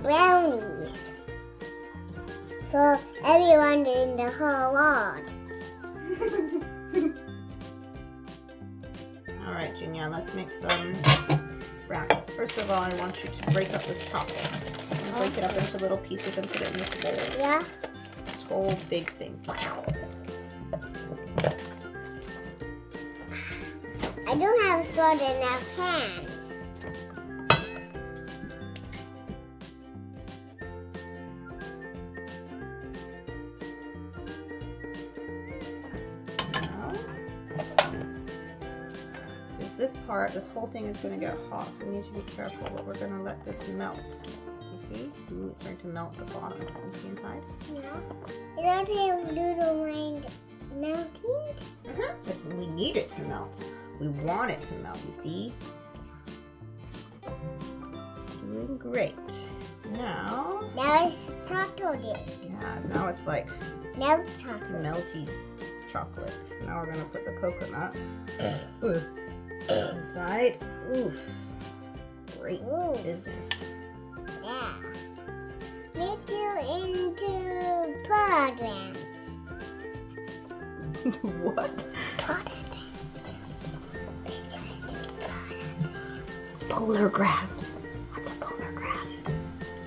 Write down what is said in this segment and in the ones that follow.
brownies for everyone in the whole world. All right, Junya, let's make some brownies. First of all, I want you to break up this chocolate. And break it up into little pieces and put it in this bowl. Yeah. This whole big thing. I don't have good enough hands. This part, this whole thing is going to get hot, so we need to be careful, but we're going to let this melt. You see? Ooh, it's starting to melt the bottom. Can you see inside? Yeah. You don't have little mind melting? We need it to melt. We want it to melt, you see? Doing great. Now it's chocolate. Yeah, now it's like Melt chocolate. melty chocolate. So now we're going to put the coconut inside. Oof. Great business. Yeah. Get you into programs. What? Polargrams. What's a polargram?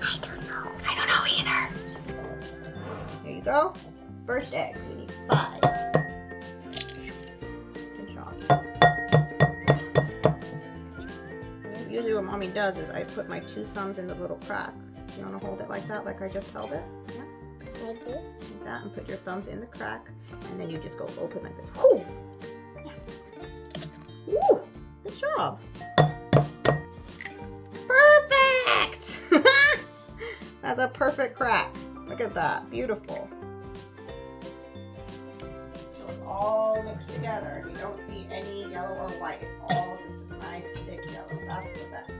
I don't know. I don't know either. There you go. First egg. We need 5. Good job. Usually what Mommy does is I put my 2 thumbs in the little crack. So you want to hold it like that, like I just held it? Yeah. Like this? Like that, and put your thumbs in the crack, and then you just go open like this. Whoo! Yeah. Woo! Good job. Perfect! That's a perfect crack. Look at that. Beautiful. So it's all mixed together, and you don't see any yellow or white. It's all just a nice thick yellow. That's the best.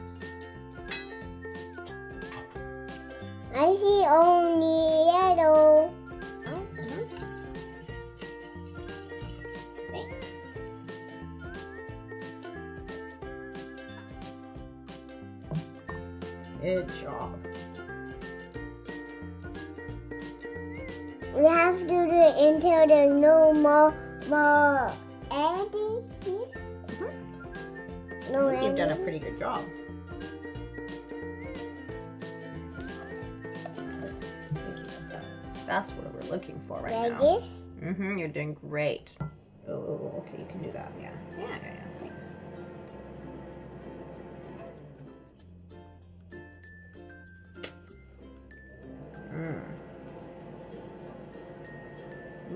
I see only yellow. Thanks. Good job. We have to do it until there's no more adding this. No I think you've done a adding. pretty good job. That's what we're looking for right Like now. this? You're doing great. Oh, okay, you can do that. Yeah. Thanks.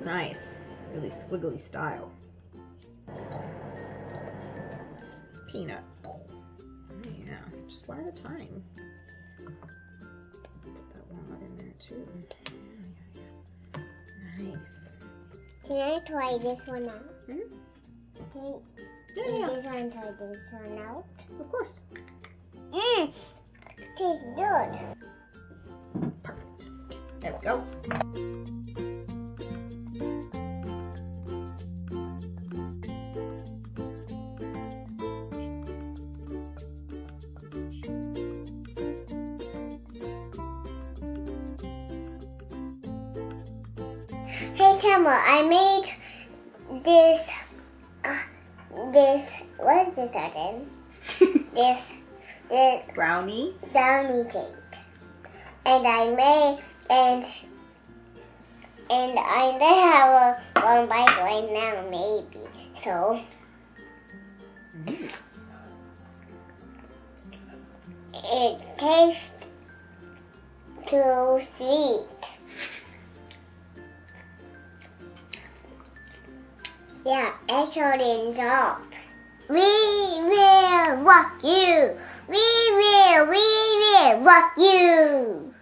Nice. Really squiggly style. Peanut. Yeah, just one at a time. Put that walnut in there too. Nice. Can I try this one out? Hmm? Can Yeah. this one try this one out? Of course. Tastes good. Perfect. There we go. Hey Tamara, I made this, what is this again? this Brownie. brownie cake. And I made, and I have a 1 bite right now, maybe. So, it tastes too sweet. Yeah, excellent job. We will rock you. We will rock you.